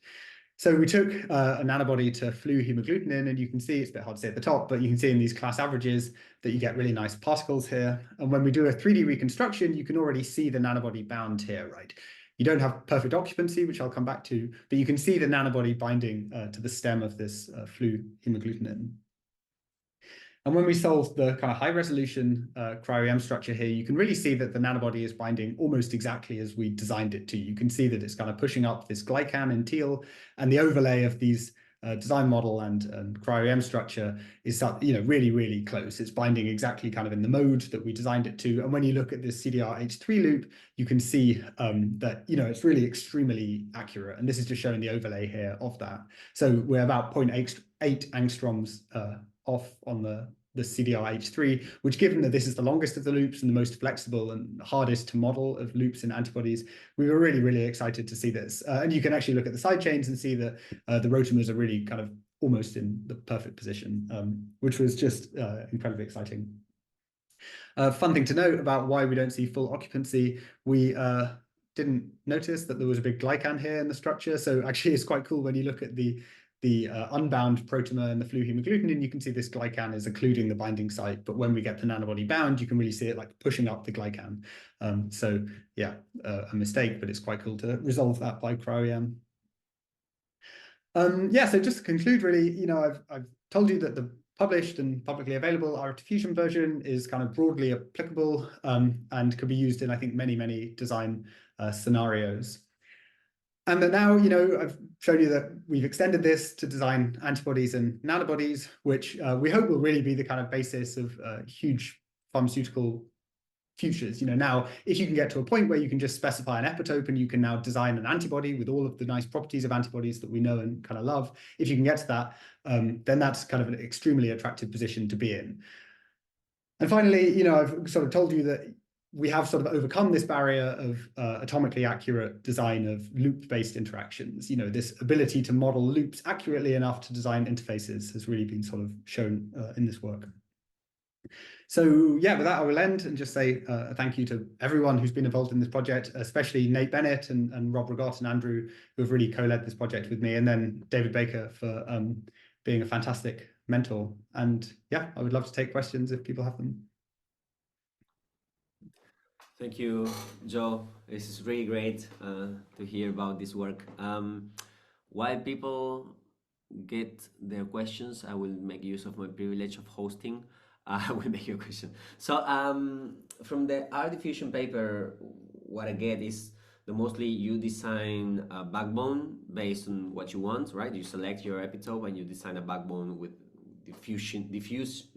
So we took a nanobody to flu hemagglutinin, and you can see, it's a bit hard to see at the top, but you can see in these class averages that you get really nice particles here. And when we do a 3D reconstruction, you can already see the nanobody bound here, right? You don't have perfect occupancy, which I'll come back to, but you can see the nanobody binding to the stem of this flu hemagglutinin. And when we solve the kind of high resolution cryo-EM structure here, you can really see that the nanobody is binding almost exactly as we designed it to. You can see that it's kind of pushing up this glycan in teal, and the overlay of these design model and cryo-EM structure is, you know, really, really close. It's binding exactly kind of in the mode that we designed it to. And when you look at this CDR-H3 loop, you can see that, you know, it's really extremely accurate. And this is just showing the overlay here of that. So we're about 0.8 angstroms off on the CDR-H3, which, given that this is the longest of the loops and the most flexible and hardest to model of loops in antibodies, we were really, really excited to see this. And you can actually look at the side chains and see that the rotamers are really kind of almost in the perfect position, which was just incredibly exciting. Fun thing to note about why we don't see full occupancy, we didn't notice that there was a big glycan here in the structure. So actually it's quite cool when you look at the unbound protemer and the flu hemagglutinin, you can see this glycan is occluding the binding site, but when we get the nanobody bound, you can really see it like pushing up the glycan. So yeah, a mistake, but it's quite cool to resolve that by cryo-EM. Yeah, so just to conclude, really, you know, I've told you that the published and publicly available RF diffusion version is kind of broadly applicable and could be used in, I think, many, many design scenarios. And that now, you know, I've shown you that we've extended this to design antibodies and nanobodies, which we hope will really be the kind of basis of huge pharmaceutical futures. You know, now, if you can get to a point where you can just specify an epitope and you can now design an antibody with all of the nice properties of antibodies that we know and kind of love, if you can get to that, then that's kind of an extremely attractive position to be in. And finally, you know, I've sort of told you that we have sort of overcome this barrier of atomically accurate design of loop-based interactions. You know, this ability to model loops accurately enough to design interfaces has really been sort of shown in this work. So yeah, with that, I will end and just say a thank you to everyone who's been involved in this project, especially Nate Bennett and Rob Regott and Andrew, who have really co-led this project with me, and then David Baker for being a fantastic mentor. And yeah, I would love to take questions if people have them. Thank you, Joe. This is really great to hear about this work. While people get their questions, I will make use of my privilege of hosting. I will make you a question. So, from the R diffusion paper, what I get is the mostly you design a backbone based on what you want, right? You select your epitope and you design a backbone with diffuse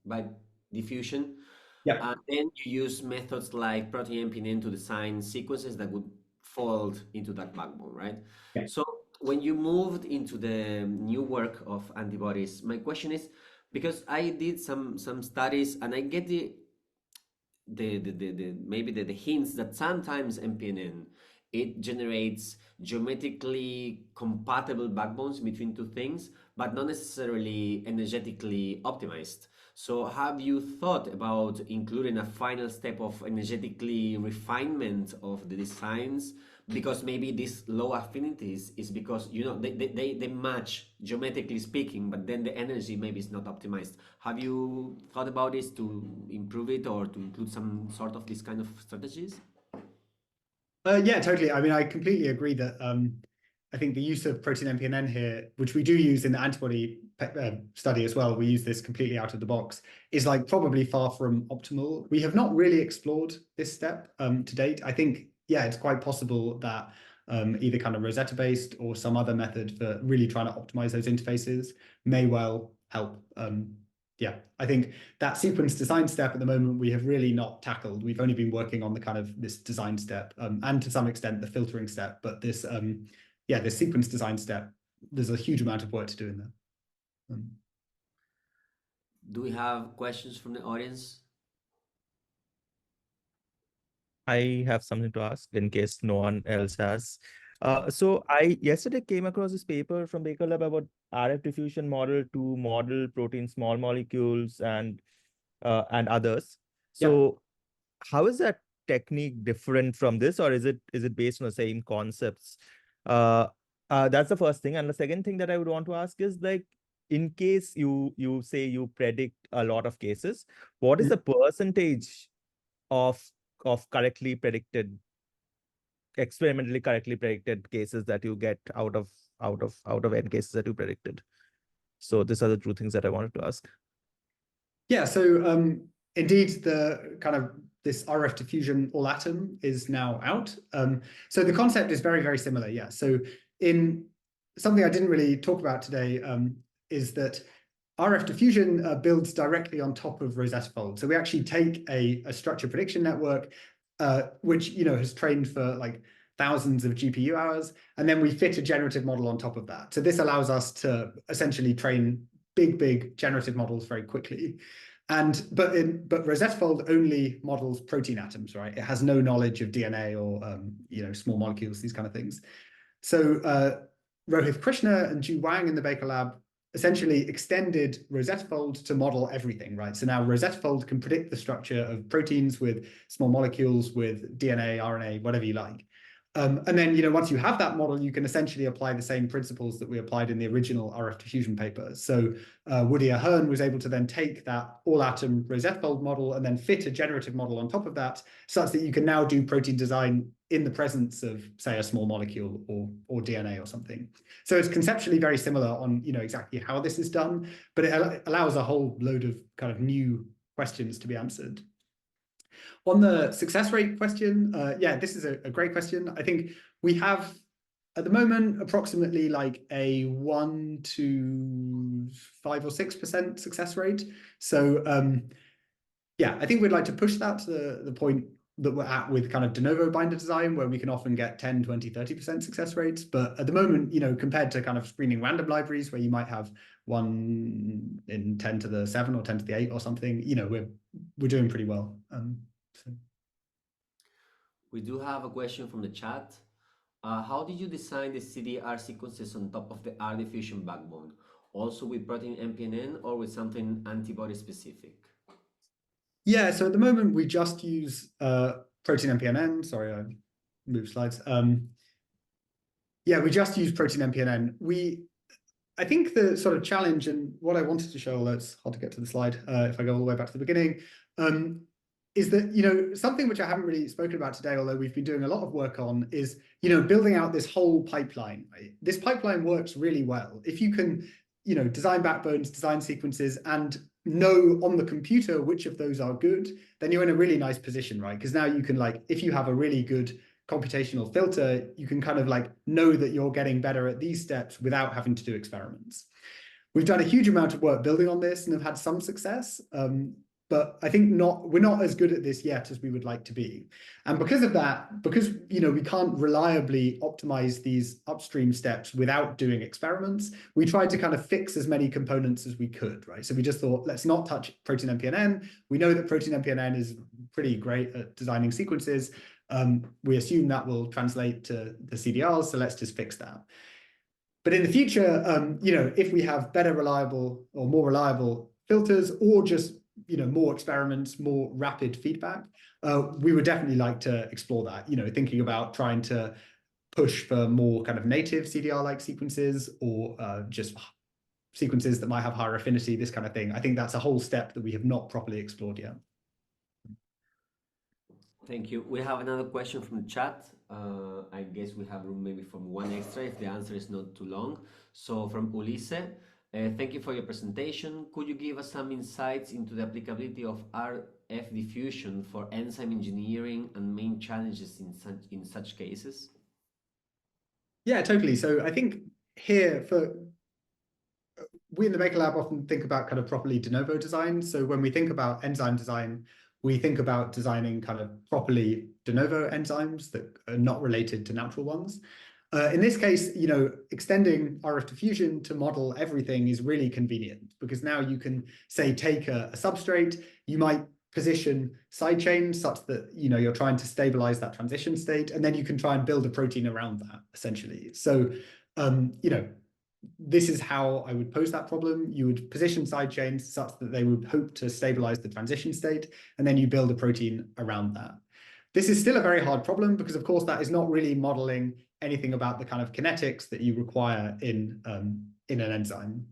by diffusion. Yeah. And then you use methods like protein MPNN to design sequences that would fold into that backbone, right? Yeah. So when you moved into the new work of antibodies, my question is, because I did some studies and I get maybe the hints that sometimes MPNN it generates geometrically compatible backbones between two things, but not necessarily energetically optimized. So have you thought about including a final step of energetically refinement of the designs? Because maybe these low affinities is because they match geometrically speaking, but then the energy maybe is not optimized. Have you thought about this to improve it or to include some sort of this kind of strategies? Yeah, totally. I mean, I completely agree that I think the use of protein MPNN here, which we do use in the antibody study as well, we use this completely out of the box, is like probably far from optimal. We have not really explored this step to date. I think, yeah, it's quite possible that either kind of Rosetta-based or some other method for really trying to optimize those interfaces may well help. Yeah, I think that sequence design step at the moment we have really not tackled. We've only been working on the kind of this design step and to some extent the filtering step, but this yeah, this sequence design step, there's a huge amount of work to do in there. Do we have questions from the audience? I have something to ask in case no one else has. So I yesterday came across this paper from Baker Lab about RF diffusion model to model protein small molecules and others. So how is that technique different from this, or is it based on the same concepts? That's the first thing. And the second thing that I would want to ask is, like, in case you say you predict a lot of cases, what is the percentage of correctly predicted, experimentally correctly predicted cases that you get out of n cases that you predicted? So these are the two things that I wanted to ask. Yeah, so indeed the kind of this RF diffusion all atom is now out. So the concept is very, very similar. Yeah. So in something I didn't really talk about today is that RF diffusion builds directly on top of Rosetta Fold. So we actually take a structure prediction network, which has trained for like thousands of GPU hours, and then we fit a generative model on top of that. So this allows us to essentially train big generative models very quickly. But Rosetta Fold only models protein atoms, right? It has no knowledge of DNA or small molecules, these kind of things. So Rohith Krishna and Ju Wang in the Baker Lab essentially extended Rosetta Fold to model everything, right? So now Rosetta Fold can predict the structure of proteins with small molecules, with DNA, RNA, whatever you like. And then, once you have that model, you can essentially apply the same principles that we applied in the original RF diffusion paper. So Woody Ahern was able to then take that all-atom Rosetta Fold model and then fit a generative model on top of that, such that you can now do protein design in the presence of, say, a small molecule or DNA or something. So it's conceptually very similar on, exactly how this is done, but it allows a whole load of kind of new questions to be answered. On the success rate question, yeah, this is a great question. I think we have, at the moment, approximately like a 1 to 5 or 6% success rate. So yeah, I think we'd like to push that to the point that we're at with kind of de novo binder design, where we can often get 10, 20, 30% success rates. But at the moment, compared to kind of screening random libraries where you might have 1 in 10 to the 7 or 10 to the 8 or something, we're doing pretty well. So. We do have a question from the chat. How did you design the CDR sequences on top of the R diffusion backbone? Also with protein MPNN or with something antibody specific? Yeah, so at the moment we just use protein MPNN. Sorry, I moved slides. Yeah, we just use protein MPNN. I think the sort of challenge and what I wanted to show, it's hard to get to the slide if I go all the way back to the beginning. is that, something which I haven't really spoken about today, although we've been doing a lot of work on, is, building out this whole pipeline, right? This pipeline works really well. If you can, design backbones, design sequences, and know on the computer which of those are good, then you're in a really nice position, right? Because now you can, like, if you have a really good computational filter, you can kind of like know that you're getting better at these steps without having to do experiments. We've done a huge amount of work building on this and have had some success, but I think we're not as good at this yet as we would like to be. And because of that, because we can't reliably optimize these upstream steps without doing experiments, we tried to kind of fix as many components as we could, right? So we just thought, let's not touch protein MPNN. We know that protein MPNN is pretty great at designing sequences. We assume that will translate to the CDRs, so let's just fix that. But in the future, if we have better reliable or more reliable filters, or just more experiments, more rapid feedback, we would definitely like to explore that, thinking about trying to push for more kind of native CDR-like sequences, or just sequences that might have higher affinity, this kind of thing. I think that's a whole step that we have not properly explored yet. Thank you. We have another question from the chat. I guess we have room maybe for one extra if the answer is not too long. So from Ulisse, thank you for your presentation. Could you give us some insights into the applicability of RF diffusion for enzyme engineering and main challenges in such cases? Yeah, totally. So I think here, we in the Baker Lab often think about kind of properly de novo design. So when we think about enzyme design, we think about designing kind of properly de novo enzymes that are not related to natural ones. In this case, extending RF diffusion to model everything is really convenient, because now you can, say, take a substrate, you might position side chains such that, you're trying to stabilize that transition state, and then you can try and build a protein around that, essentially. So, this is how I would pose that problem. You would position side chains such that they would hope to stabilize the transition state, and then you build a protein around that. This is still a very hard problem, because of course that is not really modeling anything about the kind of kinetics that you require in an enzyme.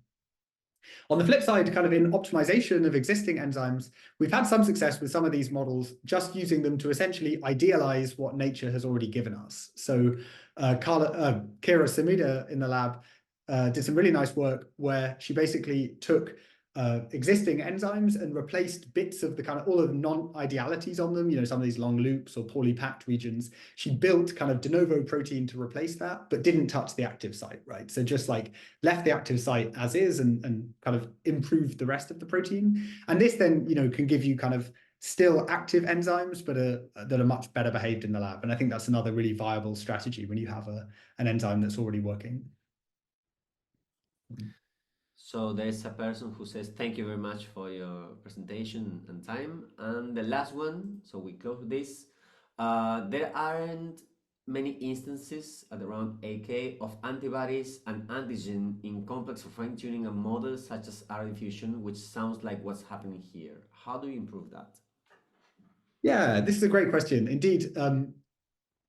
On the flip side, kind of in optimization of existing enzymes, we've had some success with some of these models, just using them to essentially idealize what nature has already given us. So Kira Samida in the lab did some really nice work where she basically took existing enzymes and replaced bits of the kind of all of the non-idealities on them, some of these long loops or poorly packed regions. She built kind of de novo protein to replace that, but didn't touch the active site, right? So just like left the active site as is and kind of improved the rest of the protein. And this then, can give you kind of still active enzymes, but that are much better behaved in the lab. And I think that's another really viable strategy when you have an enzyme that's already working. So there's a person who says, thank you very much for your presentation and time. And the last one, so we close with this. There aren't many instances at around 8K of antibodies and antigen in complex fine-tuning a model such as RF diffusion, which sounds like what's happening here. How do you improve that? Yeah, this is a great question. Indeed,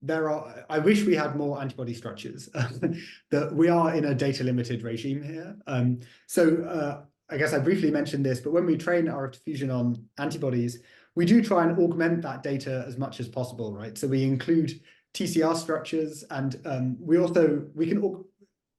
I wish we had more antibody structures. That we are in a data limited regime here. I guess I briefly mentioned this, but when we train RF diffusion on antibodies, we do try and augment that data as much as possible, right? So we include TCR structures, and we can,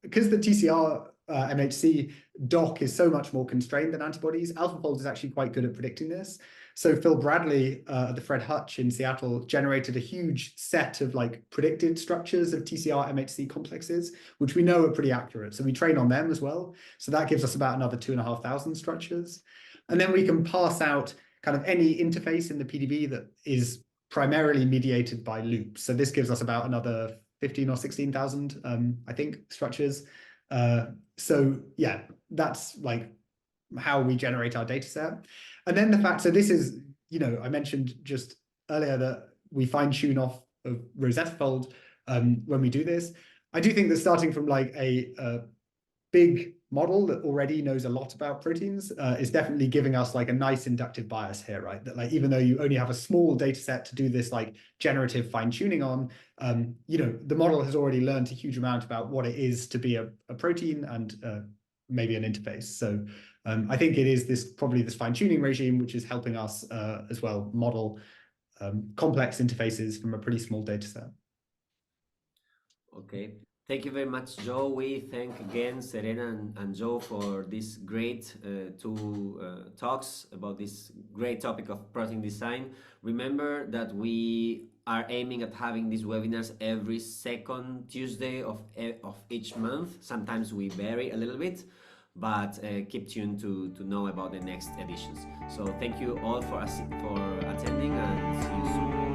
because the TCR MHC dock is so much more constrained than antibodies, AlphaFold is actually quite good at predicting this. So Phil Bradley at the Fred Hutch in Seattle generated a huge set of like predicted structures of TCR MHC complexes, which we know are pretty accurate. So we train on them as well. So that gives us about another 2,500 structures. And then we can pass out kind of any interface in the PDB that is primarily mediated by loops. So this gives us about another 15 or 16,000, I think, structures. So yeah, that's like how we generate our data set. And then the fact, so this is, I mentioned just earlier that we fine tune off of Rosetta Fold when we do this. I do think that starting from like a big model that already knows a lot about proteins is definitely giving us like a nice inductive bias here, right? That like, even though you only have a small data set to do this like generative fine tuning on, the model has already learned a huge amount about what it is to be a protein and maybe an interface. So I think it is probably this fine-tuning regime which is helping us as well model complex interfaces from a pretty small data set. Okay, thank you very much, Joe. We thank again Serena and Joe for this great two talks about this great topic of protein design. Remember that we are aiming at having these webinars every second Tuesday of each month. Sometimes we vary a little bit, but keep tuned to know about the next editions. So thank you all for attending, and see you soon.